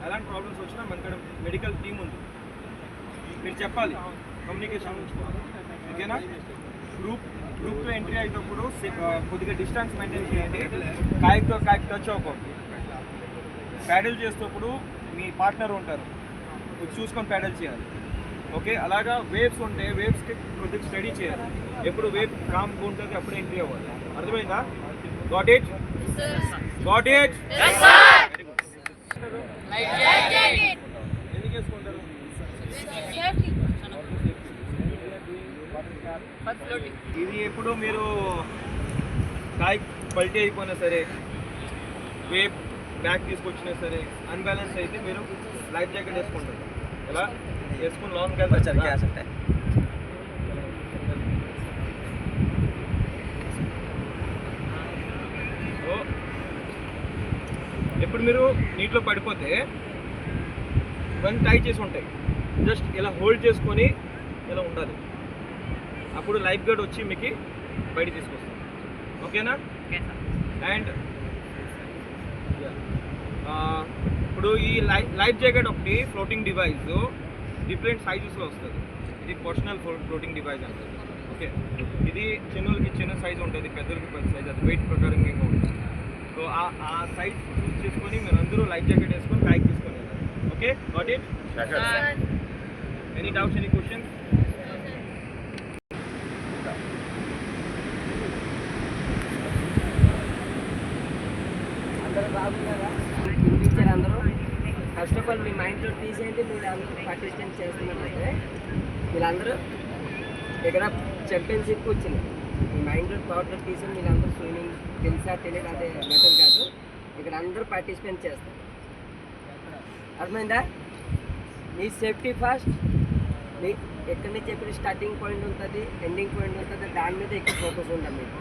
ఎలాంటి ప్రాబ్లమ్స్ వచ్చినా మన ఇక్కడ మెడికల్ టీమ్ ఉంది, మీరు చెప్పాలి, కమ్యూనికేషన్ ఉంచుకోవాలి. ఓకేనా? గ్రూప్లో ఎంట్రీ అయినప్పుడు కొద్దిగా డిస్టెన్స్ మెయింటైన్ చేయండి, కాయతో టచ్ అవ్వకూడదు. ప్యాడల్ చేసేటప్పుడు మీ పార్ట్నర్ ఉంటారు, చూసుకొని ప్యాడల్ చేయాలి. ఓకే, అలాగా వేవ్స్ ఉంటే వేవ్స్కి కొద్దిగా స్టడీ చేయాలి. ఎప్పుడు వేవ్ కామ్గా ఉంటుంది అప్పుడే ఎంట్రీ అవ్వాలి. అర్థమైందా? Got it? Got it? ఎందుకు వేసుకుంటారు? ఇది ఎప్పుడు మీరు కాయ పల్టీ అయిపోయినా సరే, వేవ్ బ్యాక్ తీసుకొచ్చినా సరే, అన్బ్యాలెన్స్ అయితే మీరు లైఫ్ జాకెట్ వేసుకుంటారు. ఎలా వేసుకుని లాంగ్ వెళ్తారు. ఎప్పుడు మీరు నీటిలో పడిపోతే ఇవన్నీ టై చేసి ఉంటాయి, జస్ట్ ఇలా హోల్డ్ చేసుకొని ఇలా ఉండాలి. అప్పుడు లైఫ్ గార్డ్ వచ్చి మీకు బయట తీసుకొస్తాం. ఓకేనా? అండ్ ఇప్పుడు ఈ లైఫ్ జాకెట్ ఒకటి ఫ్లోటింగ్ డివైస్ డిఫరెంట్ సైజెస్లో వస్తుంది. ఇది పర్సనల్ ఫ్లోటింగ్ డివైస్ అంటుంది. ఓకే, ఇది చిన్నోళ్ళకి చిన్న సైజ్ ఉంటుంది, పెద్దలకి పెద్ద సైజ్, అది వెయిట్ ప్రకారంగా ఇంకా ఉంటుంది. సో ఆ సైజ్ చూస్ చేసుకొని మీరు అందరూ లైఫ్ జాకెట్ వేసుకొని ప్యాక్ తీసుకొని వెళ్ళాలి. Okay, got it? Any doubts, any questions? అందరూ బాగున్నారా? టీచర్ అందరూ ఫస్ట్ ఆఫ్ ఆల్ మీ మైండ్లో తీసేయండి. మీరు అందరూ పార్టిసిపేట్ చేస్తున్నట్లయితే వీళ్ళందరూ ఇక్కడ ఛాంపియన్షిప్కి వచ్చింది. మీ మైండ్లో థాట్లో తీసి వీళ్ళందరూ స్విమ్మింగ్ తెలుసా తెలియదు అదే మెథడ్ కాదు, ఇక్కడ అందరూ పార్టిసిపేట్ చేస్తారు. అర్థమైందా? మీ సేఫ్టీ ఫస్ట్. మీ ఎక్కడి నుంచి ఎప్పుడు స్టార్టింగ్ పాయింట్ ఉంటుంది, ఎండింగ్ పాయింట్ ఉంటుంది, దాని మీద ఎక్కువ ఫోకస్ ఉంటుంది. మీకు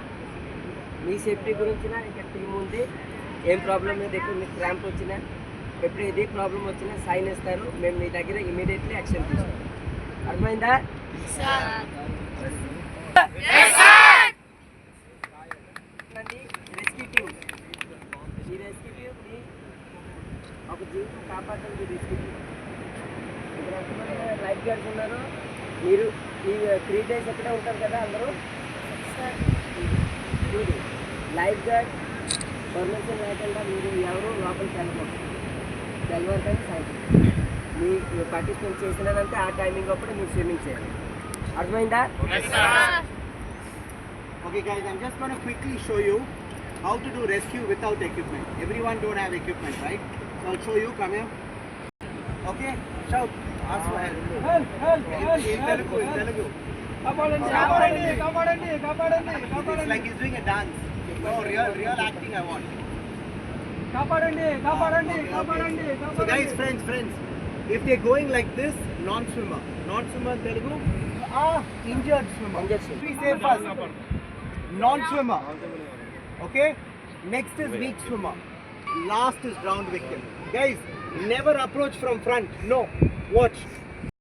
మీ సేఫ్టీ గురించి ఇక్కడ టీమ్ ఉంది. ఏం ప్రాబ్లం లేదు, ఎప్పుడు మీకు క్రాంప్ వచ్చినా, ఎప్పుడు ఏది ప్రాబ్లం వచ్చినా సైన్ ఇస్తారు, మేము మీ దగ్గర ఇమీడియట్లీ యాక్షన్ తీసుకుంటాం. అర్థమైందా? రెస్క్యూ టీమ్, ఈ రెస్క్యూ టీమ్ని ఒక జీవితం కాపాడండి. రెస్క్యూ టీమ్ ఇక్కడ ఎంతమంది లైఫ్ గార్డ్స్ ఉన్నారు? మీరు ఈ 3 days ఎక్కడే ఉంటారు కదా అందరూ? చూడు, లైఫ్ గార్డ్ పర్మిషన్ లేకుండా మీరు ఎవరు లోపలికి వెళ్ళకూడదు. తెల్లవారు సాయంత్రం మీ పార్టిసిపేట్ చేసినారంటే ఆ టైమింగ్ అప్పుడు మీరు స్విమ్మింగ్ చేయాలి. అర్థమైందా? Okay guys, I'm just going to quickly show you how to do rescue without equipment. Everyone don't have equipment, right? So I'll show you. Come here. Okay, shout. Ask for help. Help, help, help. In Telugu, in Telugu. It's like he's doing a dance. No, real acting I want. So guys, friends, if they're going like this, non-swimmer in Telugu, injured swimmer. Please say first. Non-swimmer. Okay? Next is weak swimmer. Last is drowned victim. Guys, never approach from front. No. Watch.